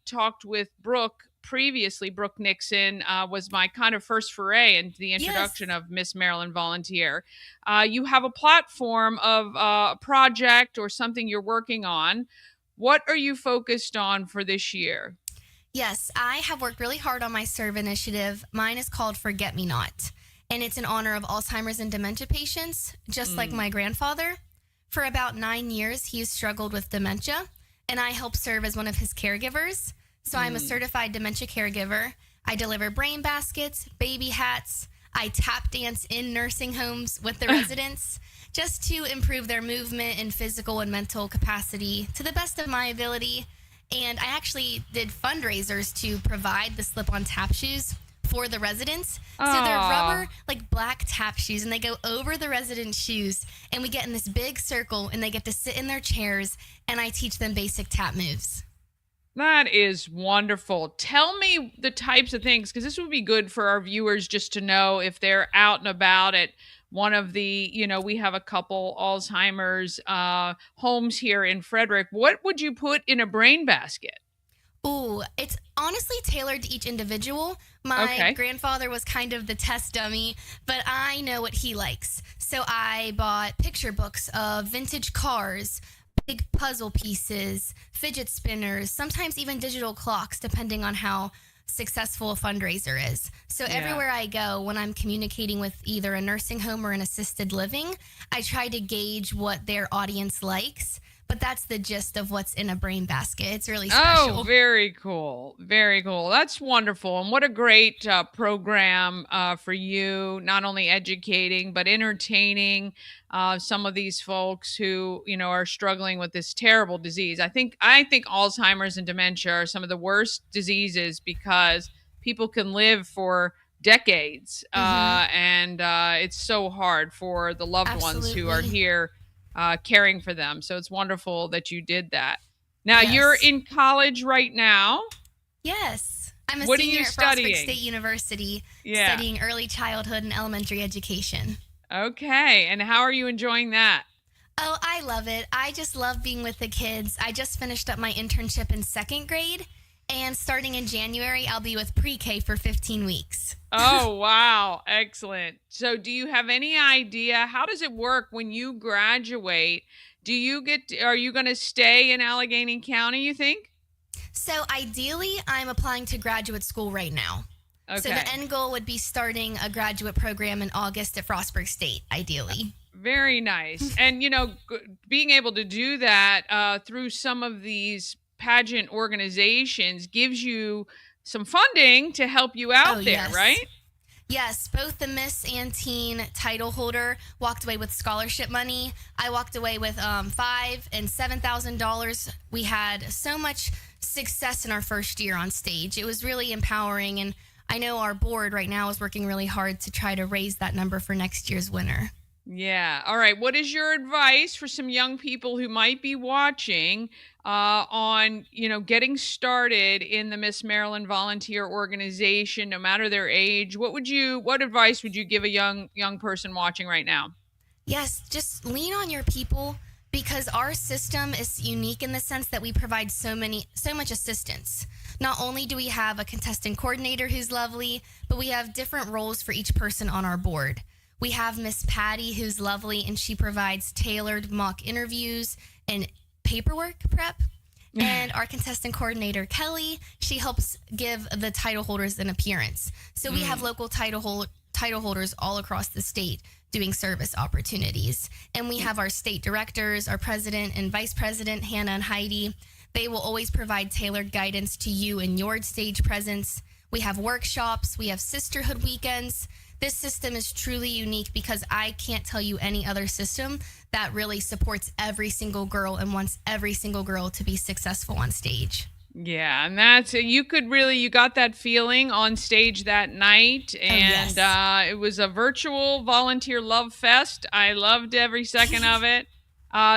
talked with Brooke previously, Brooke Nixon was my kind of first foray into the introduction of Miss Maryland Volunteer. You have a platform of a project or something you're working on. What are you focused on for this year? Yes, I have worked really hard on my serve initiative. Mine is called Forget Me Not, and it's in honor of Alzheimer's and dementia patients, just like my grandfather. For about 9 years, he's struggled with dementia, and I help serve as one of his caregivers. So I'm a certified dementia caregiver. I deliver brain baskets, baby hats. I tap dance in nursing homes with the residents just to improve their movement and physical and mental capacity to the best of my ability. And I actually did fundraisers to provide the slip-on tap shoes for the residents. So they're rubber, like black tap shoes, and they go over the residents' shoes, and we get in this big circle, and they get to sit in their chairs, and I teach them basic tap moves. That is wonderful. Tell me the types of things, because this would be good for our viewers just to know if they're out and about at one of the, we have a couple Alzheimer's homes here in Frederick. What would you put in a brain basket? Ooh, it's honestly tailored to each individual. My grandfather was kind of the test dummy, but I know what he likes. So I bought picture books of vintage cars, big puzzle pieces, fidget spinners, sometimes even digital clocks, depending on how successful a fundraiser is. So everywhere I go, when I'm communicating with either a nursing home or an assisted living, I try to gauge what their audience likes. But that's the gist of what's in a brain basket. It's really special. Oh, very cool. Very cool. That's wonderful. And what a great program for you, not only educating, but entertaining some of these folks who, are struggling with this terrible disease. I think Alzheimer's and dementia are some of the worst diseases because people can live for decades. And it's so hard for the loved ones who are here caring for them. So it's wonderful that you did that. Now you're in college right now. Yes. I'm a What senior are you at Frostburg studying? State University, studying early childhood and elementary education. Okay. And how are you enjoying that? Oh, I love it. I just love being with the kids. I just finished up my internship in second grade, and starting in January, I'll be with pre-K for 15 weeks. Oh, wow. Excellent. So do you have any idea, how does it work when you graduate? Are you going to stay in Allegheny County, you think? So ideally, I'm applying to graduate school right now. Okay. So the end goal would be starting a graduate program in August at Frostburg State, ideally. Very nice. And, being able to do that through some of these pageant organizations gives you some funding to help you out there, yes. right? Yes, both the Miss and Teen title holder walked away with scholarship money. I walked away with $5,000 and $7,000. We had so much success in our first year on stage. It was really empowering, and I know our board right now is working really hard to try to raise that number for next year's winner. Yeah. All right. What is your advice for some young people who might be watching on, getting started in the Miss Maryland Volunteer Organization, no matter their age? What advice would you give a young person watching right now? Yes, just lean on your people, because our system is unique in the sense that we provide so much assistance. Not only do we have a contestant coordinator who's lovely, but we have different roles for each person on our board. We have Miss Patty, who's lovely, and she provides tailored mock interviews and paperwork prep. And our contestant coordinator, Kelly, she helps give the title holders an appearance. So we have local title holders all across the state doing service opportunities. And we have our state directors, our president and vice president, Hannah and Heidi. They will always provide tailored guidance to you in your stage presence. We have workshops. We have sisterhood weekends. This system is truly unique because I can't tell you any other system that really supports every single girl and wants every single girl to be successful on stage. Yeah, and that's you got that feeling on stage that night, and it was a virtual volunteer love fest. I loved every second of it.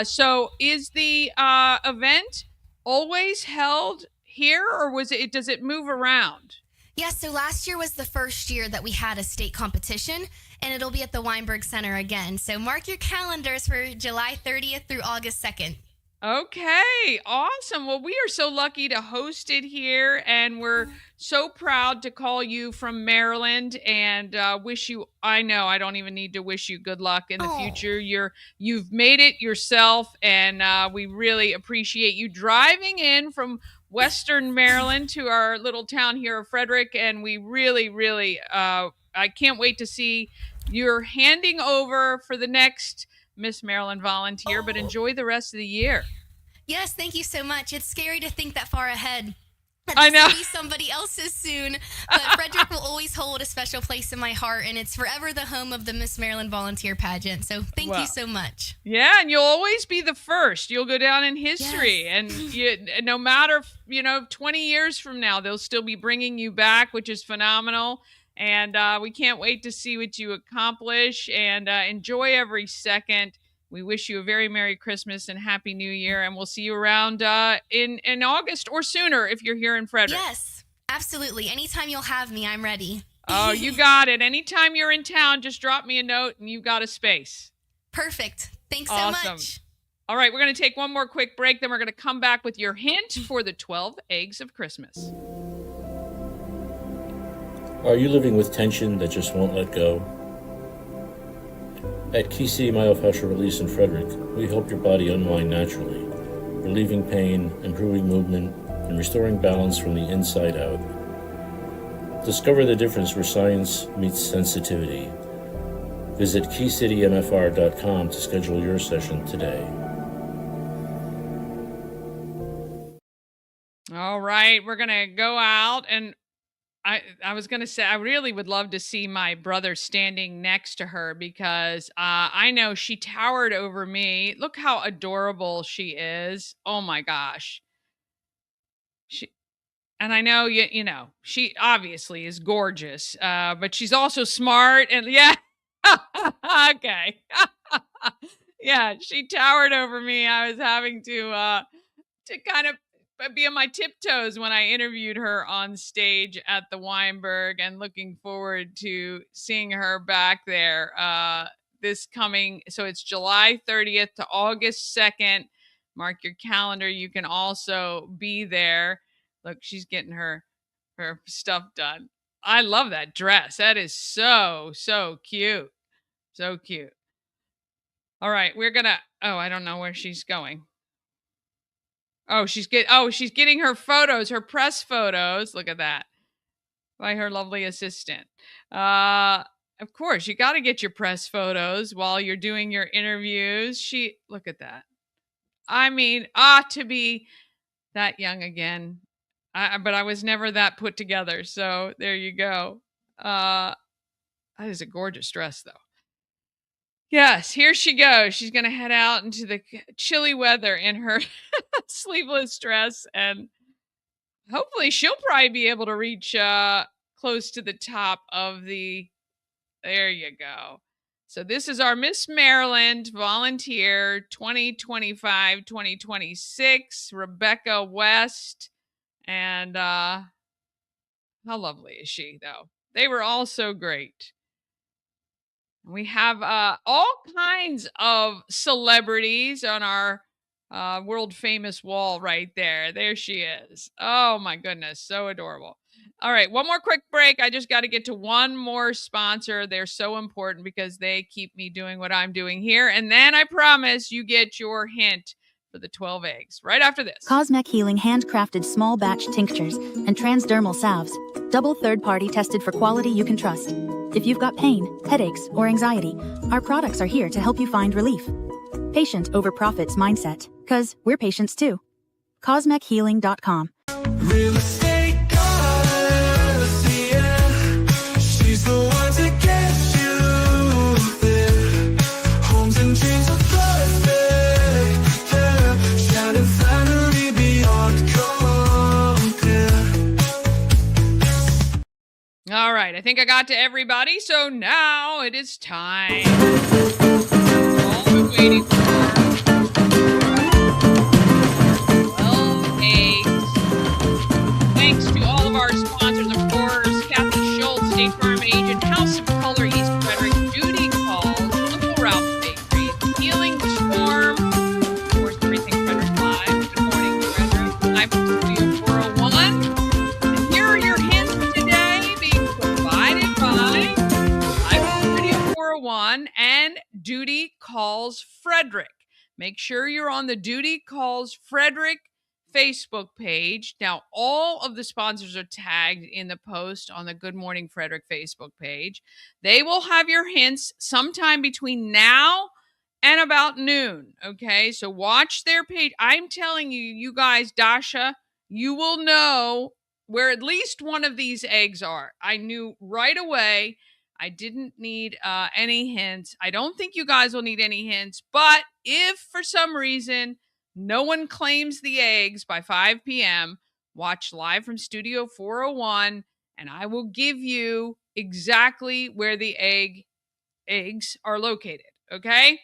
So is the event always held here, or does it move around? Yeah, so last year was the first year that we had a state competition, and it'll be at the Weinberg Center again. So mark your calendars for July 30th through August 2nd. Okay, awesome. Well, we are so lucky to host it here, and we're so proud to call you from Maryland, and wish you, I know I don't even need to wish you good luck in the future. You've made it yourself, and we really appreciate you driving in from Western Maryland to our little town here of Frederick, and we really, really, I can't wait to see you're handing over for the next Miss Maryland Volunteer, but enjoy the rest of the year. Yes, thank you so much. It's scary to think that far ahead. I know. This will be somebody else's soon, but Frederick will always hold a special place in my heart, and it's forever the home of the Miss Maryland Volunteer Pageant. So thank you so much. Yeah, and you'll always be the first. You'll go down in history, and no matter 20 years from now, they'll still be bringing you back, which is phenomenal. And we can't wait to see what you accomplish, and enjoy every second. We wish you a very Merry Christmas and Happy New Year, and we'll see you around in August or sooner if you're here in Frederick. Yes, absolutely. Anytime you'll have me, I'm ready. Oh, you got it. Anytime you're in town, just drop me a note and you've got a space. Perfect. Thanks so much. All right, we're going to take one more quick break, then we're going to come back with your hint for the 12 eggs of Christmas. Are you living with tension that just won't let go? At Key City Myofascial Release in Frederick, we help your body unwind naturally, relieving pain, improving movement, and restoring balance from the inside out. Discover the difference where science meets sensitivity. Visit KeyCityMFR.com to schedule your session today. All right, we're going to go out, and I was going to say, I really would love to see my brother standing next to her, because I know she towered over me. Look how adorable she is. Oh my gosh. And I know, she obviously is gorgeous, but she's also smart, and okay. Yeah, she towered over me. I was having to kind of be on my tiptoes when I interviewed her on stage at the Weinberg, and looking forward to seeing her back there so it's July 30th to August 2nd. Mark your calendar. You can also be there. Look, she's getting her stuff done. I love that dress. That is so cute. So cute. All right, I don't know where she's going. She's getting her photos, her press photos. Look at that. By her lovely assistant. of course, you got to get your press photos while you're doing your interviews. Look at that. I mean, to be that young again. But I was never that put together. So there you go. That is a gorgeous dress, though. Yes, here she goes. She's going to head out into the chilly weather in her sleeveless dress. And hopefully she'll probably be able to reach close to the top of the... There you go. So this is our Miss Maryland volunteer 2025-2026, Rebecca West. And how lovely is she, though? They were all so great. We have all kinds of celebrities on our world famous wall right there. There she is. Oh, my goodness. So adorable. All right. One more quick break. I just got to get to one more sponsor. They're so important because they keep me doing what I'm doing here. And then I promise you get your hint for the 12 eggs right after this. Cosmec Healing handcrafted small batch tinctures and transdermal salves. Double third-party tested for quality you can trust. If you've got pain, headaches, or anxiety, our products are here to help you find relief. Patient over profits mindset, 'cause we're patients too. CosmecHealing.com. Real estate goddess, yeah. She's the one to get you there. Homes and dreams are perfect, yeah. Shining finally beyond compare. All right, I think I got to everybody, so now it is time. All we're waiting for. 12 eggs. Thanks to all of our sponsors, of course, Kathy Schultz, State Farm Agent, House of Color, East Frederick, Duty Calls, Uncle Ralph's Bakery, Healing Storm, of course, Everything Frederick Live, Good Morning Frederick, Live from Studio 401. And here are your hints today, being provided by Live from Studio 401 and Duty Calls Frederick. Make sure you're on the Duty Calls Frederick Facebook page. Now, all of the sponsors are tagged in the post on the Good Morning Frederick Facebook page. They will have your hints sometime between now and about noon. Okay, so watch their page. I'm telling you, you guys, Dasha, you will know where at least one of these eggs are. I knew right away. I didn't need any hints. I don't think you guys will need any hints, but if for some reason no one claims the eggs by 5 p.m., watch Live from Studio 401, and I will give you exactly where the eggs are located, okay?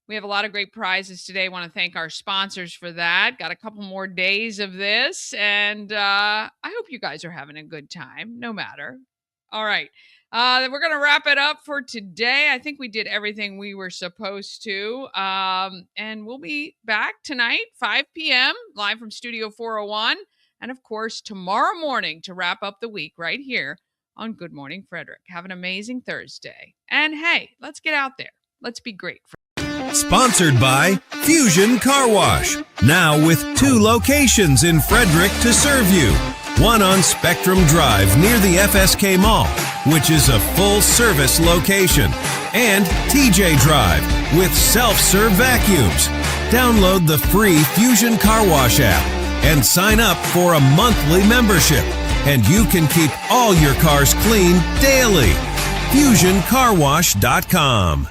We have a lot of great prizes today. I want to thank our sponsors for that. Got a couple more days of this, and I hope you guys are having a good time, no matter. All right. We're going to wrap it up for today. I think we did everything we were supposed to. And we'll be back tonight, 5 p.m., live from Studio 401. And, of course, tomorrow morning to wrap up the week right here on Good Morning Frederick. Have an amazing Thursday. And, hey, let's get out there. Let's be great. Sponsored by Fusion Car Wash. Now with 2 locations in Frederick to serve you. One on Spectrum Drive near the FSK Mall, which is a full-service location. And TJ Drive with self-serve vacuums. Download the free Fusion Car Wash app and sign up for a monthly membership. And you can keep all your cars clean daily. FusionCarWash.com.